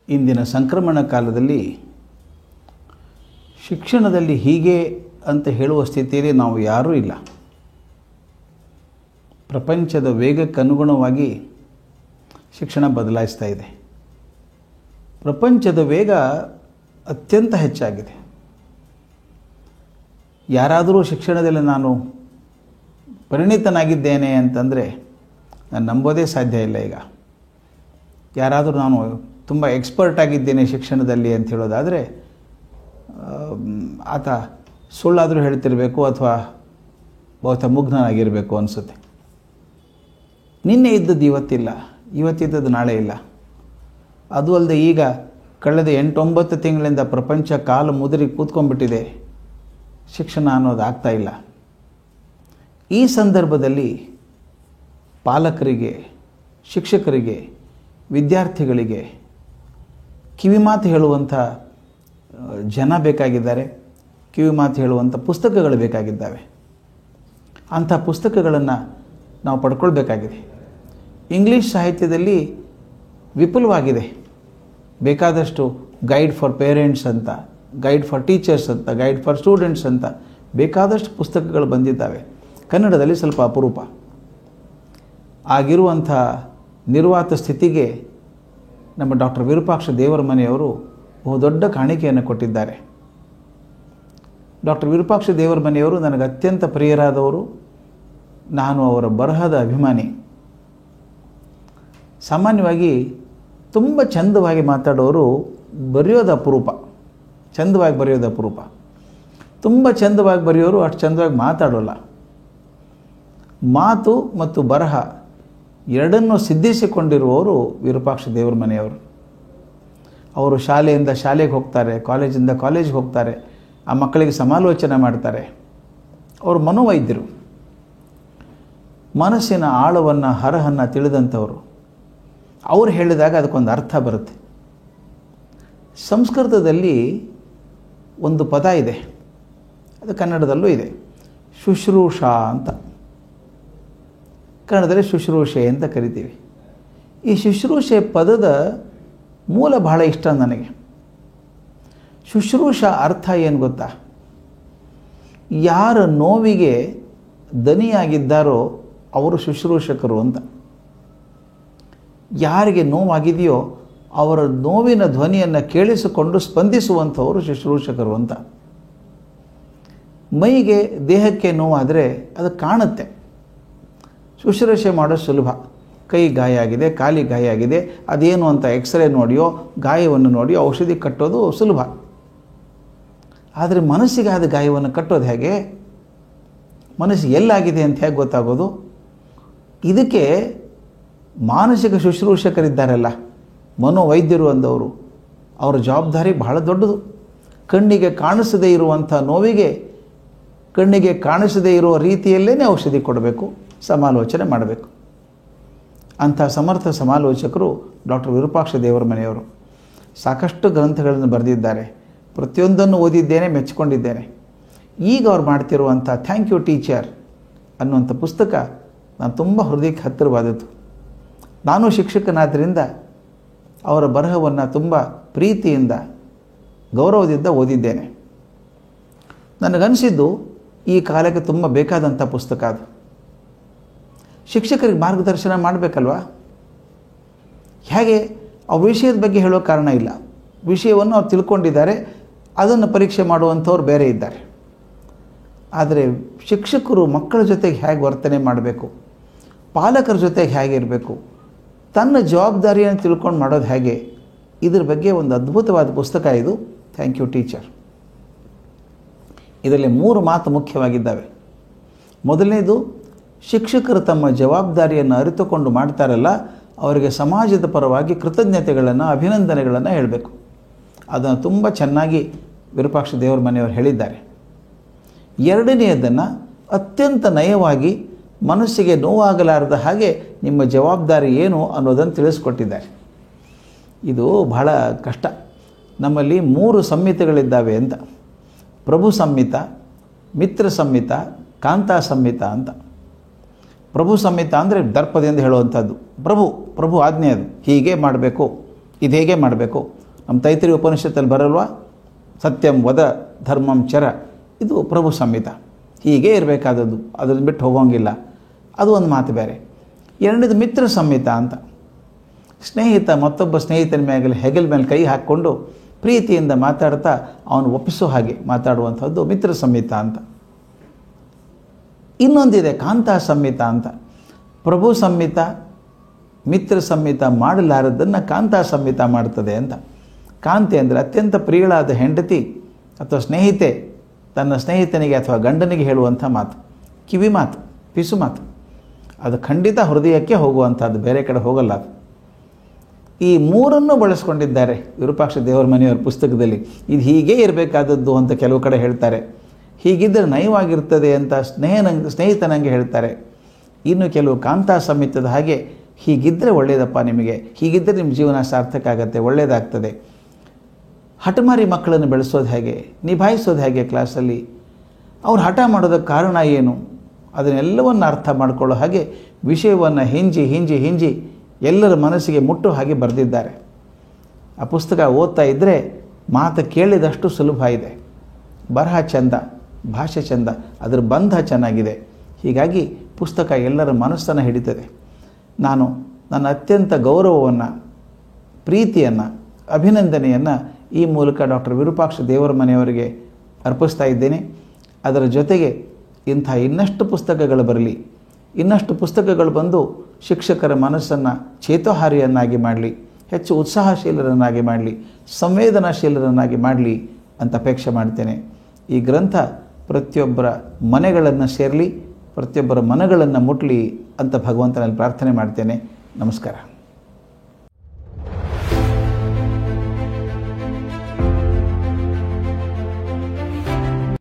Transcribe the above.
ಇಂದಿನ ಸಂಕ್ರಮಣ ಕಾಲದಲ್ಲಿ ಶಿಕ್ಷಣದಲ್ಲಿ ಹೀಗೆ ಅಂತ ಹೇಳುವ ಸ್ಥಿತಿಯಲ್ಲಿ ನಾವು ಯಾರೂ ಇಲ್ಲ. ಪ್ರಪಂಚದ ವೇಗಕ್ಕನುಗುಣವಾಗಿ ಶಿಕ್ಷಣ ಬದಲಾಯಿಸ್ತಾ ಇದೆ. ಪ್ರಪಂಚದ ವೇಗ ಅತ್ಯಂತ ಹೆಚ್ಚಾಗಿದೆ. ಯಾರಾದರೂ ಶಿಕ್ಷಣದಲ್ಲಿ ನಾನು ಪರಿಣಿತನಾಗಿದ್ದೇನೆ ಅಂತಂದರೆ ನಾನು ನಂಬೋದೇ ಸಾಧ್ಯ ಇಲ್ಲ. ಈಗ ಯಾರಾದರೂ ನಾನು ತುಂಬ ಎಕ್ಸ್ಪರ್ಟ್ ಆಗಿದ್ದೇನೆ ಶಿಕ್ಷಣದಲ್ಲಿ ಅಂತ ಹೇಳೋದಾದರೆ ಆತ ಸುಳ್ಳಾದರೂ ಹೇಳ್ತಿರಬೇಕು ಅಥವಾ ಬಹುತೇಕ ಮುಗ್ಧನಾಗಿರಬೇಕು ಅನಿಸುತ್ತೆ. ನಿನ್ನೆ ಇದ್ದದ್ದು ಇವತ್ತಿಲ್ಲ, ಇವತ್ತಿದ್ದದ್ದು ನಾಳೆ ಇಲ್ಲ. ಅದು ಅಲ್ಲದೆ ಈಗ ಕಳೆದ 8-9 ತಿಂಗಳಿಂದ ಪ್ರಪಂಚ ಕಾಲು ಮುದುರಿ ಕೂತ್ಕೊಂಡ್ಬಿಟ್ಟಿದೆ. ಶಿಕ್ಷಣ ಅನ್ನೋದು ಆಗ್ತಾ ಇಲ್ಲ. ಈ ಸಂದರ್ಭದಲ್ಲಿ ಪಾಲಕರಿಗೆ, ಶಿಕ್ಷಕರಿಗೆ, ವಿದ್ಯಾರ್ಥಿಗಳಿಗೆ ಕಿವಿಮಾತು ಹೇಳುವಂಥ ಜನ ಬೇಕಾಗಿದ್ದಾರೆ. ಕಿವಿಮಾತು ಹೇಳುವಂಥ ಪುಸ್ತಕಗಳು ಬೇಕಾಗಿದ್ದಾವೆ. ಅಂಥ ಪುಸ್ತಕಗಳನ್ನು ನಾವು ಪಡ್ಕೊಳ್ಬೇಕಾಗಿದೆ. ಇಂಗ್ಲೀಷ್ ಸಾಹಿತ್ಯದಲ್ಲಿ ವಿಪುಲವಾಗಿದೆ. ಬೇಕಾದಷ್ಟು ಗೈಡ್ ಫಾರ್ ಪೇರೆಂಟ್ಸ್ ಅಂತ, ಗೈಡ್ ಫಾರ್ ಟೀಚರ್ಸ್ ಅಂತ, ಗೈಡ್ ಫಾರ್ ಸ್ಟೂಡೆಂಟ್ಸ್ ಅಂತ ಬೇಕಾದಷ್ಟು ಪುಸ್ತಕಗಳು ಬಂದಿದ್ದಾವೆ. ಕನ್ನಡದಲ್ಲಿ ಸ್ವಲ್ಪ ಅಪರೂಪ. ಆಗಿರುವಂಥ ನಿರ್ವಾತ ಸ್ಥಿತಿಗೆ ನಮ್ಮ ಡಾಕ್ಟರ್ ವಿರೂಪಾಕ್ಷ ದೇವರಮನೆಯವರು ಬಹುದೊಡ್ಡ ಕಾಣಿಕೆಯನ್ನು ಕೊಟ್ಟಿದ್ದಾರೆ. ಡಾಕ್ಟರ್ ವಿರೂಪಾಕ್ಷ ದೇವರಮನೆಯವರು ನನಗೆ ಅತ್ಯಂತ ಪ್ರಿಯರಾದವರು. ನಾನು ಅವರ ಬರಹದ ಅಭಿಮಾನಿ. ಸಾಮಾನ್ಯವಾಗಿ ತುಂಬ ಚಂದವಾಗಿ ಮಾತಾಡೋರು ಬರೆಯೋದು ಅಪರೂಪ. ಚಂದವಾಗಿ ಬರೆಯೋದು ಅಪರೂಪ. ತುಂಬ ಚಂದವಾಗಿ ಬರೆಯೋರು ಅಷ್ಟು ಚಂದವಾಗಿ ಮಾತಾಡೋಲ್ಲ. ಮಾತು ಮತ್ತು ಬರಹ ಎರಡನ್ನೂ ಸಿದ್ಧಿಸಿಕೊಂಡಿರುವವರು ವಿರೂಪಾಕ್ಷ ದೇವರಮನೆಯವರು. ಅವರು ಶಾಲೆಯಿಂದ ಶಾಲೆಗೆ ಹೋಗ್ತಾರೆ, ಕಾಲೇಜಿಂದ ಕಾಲೇಜಿಗೆ ಹೋಗ್ತಾರೆ, ಆ ಮಕ್ಕಳಿಗೆ ಸಮಾಲೋಚನೆ ಮಾಡ್ತಾರೆ. ಅವರು ಮನೋವೈದ್ಯರು. ಮನಸ್ಸಿನ ಆಳವನ್ನು, ಹರಹನ್ನು ತಿಳಿದಂಥವರು. ಅವರು ಹೇಳಿದಾಗ ಅದಕ್ಕೊಂದು ಅರ್ಥ ಬರುತ್ತೆ. ಸಂಸ್ಕೃತದಲ್ಲಿ ಒಂದು ಪದ ಇದೆ, ಅದು ಕನ್ನಡದಲ್ಲೂ ಇದೆ, ಶುಶ್ರೂಷಾ ಅಂತ. ಕನ್ನಡದಲ್ಲಿ ಶುಶ್ರೂಷೆ ಅಂತ ಕರಿತೀವಿ. ಈ ಶುಶ್ರೂಷೆ ಪದದ ಮೂಲ ಬಹಳ ಇಷ್ಟ ನನಗೆ. ಶುಶ್ರೂಷಾ ಅರ್ಥ ಏನು ಗೊತ್ತಾ? ಯಾರ ನೋವಿಗೆ ದನಿಯಾಗಿದ್ದಾರೋ ಅವರು ಶುಶ್ರೂಷಕರು ಅಂತ. ಯಾರಿಗೆ ನೋವಾಗಿದೆಯೋ ಅವರ ನೋವಿನ ಧ್ವನಿಯನ್ನು ಕೇಳಿಸಿಕೊಂಡು ಸ್ಪಂದಿಸುವಂಥವರು ಶುಶ್ರೂಷಕರು ಅಂತ. ಮೈಗೆ, ದೇಹಕ್ಕೆ ನೋವಾದರೆ ಅದು ಕಾಣುತ್ತೆ. ಶುಶ್ರೂಷೆ ಮಾಡೋದು ಸುಲಭ. ಕೈ ಗಾಯ ಆಗಿದೆ, ಕಾಲಿಗೆ ಗಾಯ ಆಗಿದೆ, ಅದೇನು ಅಂತ ಎಕ್ಸ್ರೇ ನೋಡಿಯೋ ಗಾಯವನ್ನು ನೋಡಿಯೋ ಔಷಧಿ ಕಟ್ಟೋದು ಸುಲಭ. ಆದರೆ ಮನಸ್ಸಿಗೆ ಆದ ಗಾಯವನ್ನು ಕಟ್ಟೋದು ಹೇಗೆ? ಮನಸ್ಸಿಗೆ ಎಲ್ಲಾಗಿದೆ ಅಂತ ಹೇಗೆ ಗೊತ್ತಾಗೋದು? ಇದಕ್ಕೆ ಮಾನಸಿಕ ಶುಶ್ರೂಷಕರಿದ್ದಾರಲ್ಲ, ಮನೋವೈದ್ಯರು ಅಂದವರು, ಅವರ ಜವಾಬ್ದಾರಿ ಬಹಳ ದೊಡ್ಡದು. ಕಣ್ಣಿಗೆ ಕಾಣಿಸದೇ ಇರುವಂಥ ನೋವಿಗೆ ಕಣ್ಣಿಗೆ ಕಾಣಿಸದೇ ಇರುವ ರೀತಿಯಲ್ಲೇ ಔಷಧಿ ಕೊಡಬೇಕು, ಸಮಾಲೋಚನೆ ಮಾಡಬೇಕು. ಅಂಥ ಸಮರ್ಥ ಸಮಾಲೋಚಕರು ಡಾಕ್ಟರ್ ವಿರೂಪಾಕ್ಷ ದೇವರಮನೆಯವರು. ಸಾಕಷ್ಟು ಗ್ರಂಥಗಳನ್ನು ಬರೆದಿದ್ದಾರೆ. ಪ್ರತಿಯೊಂದನ್ನು ಓದಿದ್ದೇನೆ, ಮೆಚ್ಚಿಕೊಂಡಿದ್ದೇನೆ. ಈಗ ಅವ್ರು ಮಾಡ್ತಿರುವಂಥ ಥ್ಯಾಂಕ್ ಯು ಟೀಚರ್ ಅನ್ನುವಂಥ ಪುಸ್ತಕ ನಾನು ತುಂಬ ಹೃದಯಕ್ಕೆ ಹತ್ತಿರವಾದದ್ದು. ನಾನು ಶಿಕ್ಷಕನಾದ್ದರಿಂದ ಅವರ ಬರಹವನ್ನು ತುಂಬ ಪ್ರೀತಿಯಿಂದ, ಗೌರವದಿಂದ ಓದಿದ್ದೇನೆ. ನನಗನ್ನಿಸಿದ್ದು ಈ ಕಾಲಕ್ಕೆ ತುಂಬ ಬೇಕಾದಂಥ ಪುಸ್ತಕ ಅದು. ಶಿಕ್ಷಕರಿಗೆ ಮಾರ್ಗದರ್ಶನ ಮಾಡಬೇಕಲ್ವ? ಹೇಗೆ? ಅವ್ರ ವಿಷಯದ ಬಗ್ಗೆ ಹೇಳೋ ಕಾರಣ ಇಲ್ಲ. ವಿಷಯವನ್ನು ಅವ್ರು ತಿಳ್ಕೊಂಡಿದ್ದಾರೆ, ಅದನ್ನು ಪರೀಕ್ಷೆ ಮಾಡುವಂಥವ್ರು ಬೇರೆ ಇದ್ದಾರೆ. ಆದರೆ ಶಿಕ್ಷಕರು ಮಕ್ಕಳ ಜೊತೆಗೆ ಹೇಗೆ ವರ್ತನೆ ಮಾಡಬೇಕು, ಪಾಲಕರ ಜೊತೆಗೆ ಹೇಗಿರಬೇಕು, ತನ್ನ ಜವಾಬ್ದಾರಿಯನ್ನು ತಿಳ್ಕೊಂಡು ಮಾಡೋದು ಹೇಗೆ, ಇದ್ರ ಬಗ್ಗೆ ಒಂದು ಅದ್ಭುತವಾದ ಪುಸ್ತಕ ಇದು ಥ್ಯಾಂಕ್ ಯು ಟೀಚರ್. ಇದರಲ್ಲಿ 3 ಮಾತು ಮುಖ್ಯವಾಗಿದ್ದಾವೆ. ಮೊದಲನೇದು, ಶಿಕ್ಷಕರು ತಮ್ಮ ಜವಾಬ್ದಾರಿಯನ್ನು ಅರಿತುಕೊಂಡು ಮಾಡ್ತಾರಲ್ಲ, ಅವರಿಗೆ ಸಮಾಜದ ಪರವಾಗಿ ಕೃತಜ್ಞತೆಗಳನ್ನು, ಅಭಿನಂದನೆಗಳನ್ನು ಹೇಳಬೇಕು. ಅದನ್ನು ತುಂಬ ಚೆನ್ನಾಗಿ ವಿರೂಪಾಕ್ಷ ದೇವರಮನೆಯವರು ಹೇಳಿದ್ದಾರೆ. ಎರಡನೆಯದನ್ನು ಅತ್ಯಂತ ನಯವಾಗಿ, ಮನಸ್ಸಿಗೆ ನೋವಾಗಲಾರದ ಹಾಗೆ ನಿಮ್ಮ ಜವಾಬ್ದಾರಿ ಏನು ಅನ್ನೋದನ್ನು ತಿಳಿಸ್ಕೊಟ್ಟಿದ್ದಾರೆ. ಇದು ಬಹಳ ಕಷ್ಟ. ನಮ್ಮಲ್ಲಿ 3 ಸಂಹಿತೆಗಳಿದ್ದಾವೆ ಅಂತ. ಪ್ರಭು ಸಂಹಿತ, ಮಿತ್ರ ಸಂಹಿತ, ಕಾಂತಾ ಸಂಹಿತ ಅಂತ. ಪ್ರಭು ಸಂಹಿತ ಅಂದರೆ ದರ್ಪದಿಂದ ಹೇಳುವಂಥದ್ದು. ಪ್ರಭು ಆಜ್ಞೆ ಅದು. ಹೀಗೆ ಮಾಡಬೇಕು, ಇದು ಹೇಗೆ ಮಾಡಬೇಕು, ನಮ್ಮ ತೈತ್ರಿಯ ಉಪನಿಷತ್ತಲ್ಲಿ ಬರಲ್ವಾ, ಸತ್ಯಂ ವದ ಧರ್ಮಂ ಚರ, ಇದು ಪ್ರಭು ಸಂಹಿತ. ಹೀಗೆ ಇರಬೇಕಾದದ್ದು, ಅದನ್ನು ಬಿಟ್ಟು ಹೋಗೋಂಗಿಲ್ಲ. ಅದು ಒಂದು ಮಾತು ಬೇರೆ. ಎರಡನೇದು ಮಿತ್ರ ಸಂಹಿತ ಅಂತ. ಸ್ನೇಹಿತ ಮತ್ತೊಬ್ಬ ಸ್ನೇಹಿತನ ಮೇಲೆ ಹೆಗಲ ಮೇಲೆ ಕೈ ಹಾಕ್ಕೊಂಡು ಪ್ರೀತಿಯಿಂದ ಮಾತಾಡ್ತಾ ಅವನು ಒಪ್ಪಿಸೋ ಹಾಗೆ ಮಾತಾಡುವಂಥದ್ದು ಮಿತ್ರ ಸಂಹಿತ ಅಂತ. ಇನ್ನೊಂದಿದೆ ಕಾಂತಾ ಸಂಹಿತ ಅಂತ. ಪ್ರಭು ಸಂಹಿತ, ಮಿತ್ರ ಸಂಹಿತ ಮಾಡಲಾರದನ್ನು ಕಾಂತಾ ಸಂಹಿತ ಮಾಡ್ತದೆ ಅಂತ. ಕಾಂತೆ ಅಂದರೆ ಅತ್ಯಂತ ಪ್ರಿಯಳಾದ ಹೆಂಡತಿ ಅಥವಾ ಸ್ನೇಹಿತೆ ತನ್ನ ಸ್ನೇಹಿತನಿಗೆ ಅಥವಾ ಗಂಡನಿಗೆ ಹೇಳುವಂಥ ಮಾತು, ಕಿವಿ ಮಾತು, ಪಿಸು ಮಾತು. ಅದು ಖಂಡಿತ ಹೃದಯಕ್ಕೆ ಹೋಗುವಂಥದ್ದು, ಬೇರೆ ಕಡೆ ಹೋಗಲ್ಲ ಅದು. ಈ ಮೂರನ್ನು ಬಳಸ್ಕೊಂಡಿದ್ದಾರೆ ವಿರೂಪಾಕ್ಷ ದೇವರ ಮನೆಯವರ ಪುಸ್ತಕದಲ್ಲಿ. ಇದು ಹೀಗೇ ಇರಬೇಕಾದದ್ದು ಅಂತ ಕೆಲವು ಕಡೆ ಹೇಳ್ತಾರೆ. ಹೀಗಿದ್ದರೆ ನಯವಾಗಿರ್ತದೆ ಅಂತ ಸ್ನೇಹಿತನಂಗೆ ಹೇಳ್ತಾರೆ. ಇನ್ನು ಕೆಲವು ಕಾಂತಾ ಸಂಹಿತದ ಹಾಗೆ ಹೀಗಿದ್ದರೆ ಒಳ್ಳೆಯದಪ್ಪ ನಿಮಗೆ, ಹೀಗಿದ್ದರೆ ನಿಮ್ಮ ಜೀವನ ಸಾರ್ಥಕ ಆಗುತ್ತೆ, ಒಳ್ಳೆಯದಾಗ್ತದೆ. ಹಠಮಾರಿ ಮಕ್ಕಳನ್ನು ಬೆಳೆಸೋದು ಹೇಗೆ, ನಿಭಾಯಿಸೋದು ಹೇಗೆ ಕ್ಲಾಸಲ್ಲಿ, ಅವ್ರು ಹಠ ಮಾಡೋದಕ್ಕೆ ಕಾರಣ ಏನು, ಅದನ್ನೆಲ್ಲವನ್ನು ಅರ್ಥ ಮಾಡಿಕೊಳ್ಳೋ ಹಾಗೆ ವಿಷಯವನ್ನು ಹಿಂಜಿ ಎಲ್ಲರ ಮನಸ್ಸಿಗೆ ಮುಟ್ಟೋ ಹಾಗೆ ಬರೆದಿದ್ದಾರೆ. ಆ ಪುಸ್ತಕ ಓದ್ತಾ ಇದ್ದರೆ ಮಾತು ಕೇಳಿದಷ್ಟು ಸುಲಭ ಇದೆ. ಬರಹ ಚಂದ, ಭಾಷೆ ಚಂದ, ಅದರ ಬಂಧ ಚೆನ್ನಾಗಿದೆ. ಹೀಗಾಗಿ ಪುಸ್ತಕ ಎಲ್ಲರ ಮನಸ್ಸನ್ನು ಹಿಡಿತದೆ. ನಾನು ನನ್ನ ಅತ್ಯಂತ ಗೌರವವನ್ನು, ಪ್ರೀತಿಯನ್ನು, ಅಭಿನಂದನೆಯನ್ನು ಈ ಮೂಲಕ ಡಾಕ್ಟರ್ ವಿರೂಪಾಕ್ಷ ದೇವರ ಮನೆಯವರಿಗೆ ಅರ್ಪಿಸ್ತಾ ಇದ್ದೇನೆ. ಅದರ ಜೊತೆಗೆ ಇಂಥ ಇನ್ನಷ್ಟು ಪುಸ್ತಕಗಳು ಬರಲಿ, ಇನ್ನಷ್ಟು ಪುಸ್ತಕಗಳು ಬಂದು ಶಿಕ್ಷಕರ ಮನಸ್ಸನ್ನು ಚೇತೋಹಾರಿಯನ್ನಾಗಿ ಮಾಡಲಿ, ಹೆಚ್ಚು ಉತ್ಸಾಹಶೀಲರನ್ನಾಗಿ ಮಾಡಲಿ, ಸಂವೇದನಾಶೀಲರನ್ನಾಗಿ ಮಾಡಲಿ ಅಂತ ಅಪೇಕ್ಷೆ ಮಾಡ್ತೇನೆ. ಈ ಗ್ರಂಥ ಪ್ರತಿಯೊಬ್ಬರ ಮನೆಗಳನ್ನು ಸೇರಲಿ, ಪ್ರತಿಯೊಬ್ಬರ ಮನಗಳನ್ನು ಮುಟ್ಟಲಿ ಅಂತ ಭಗವಂತನಲ್ಲಿ ಪ್ರಾರ್ಥನೆ ಮಾಡ್ತೇನೆ. ನಮಸ್ಕಾರ.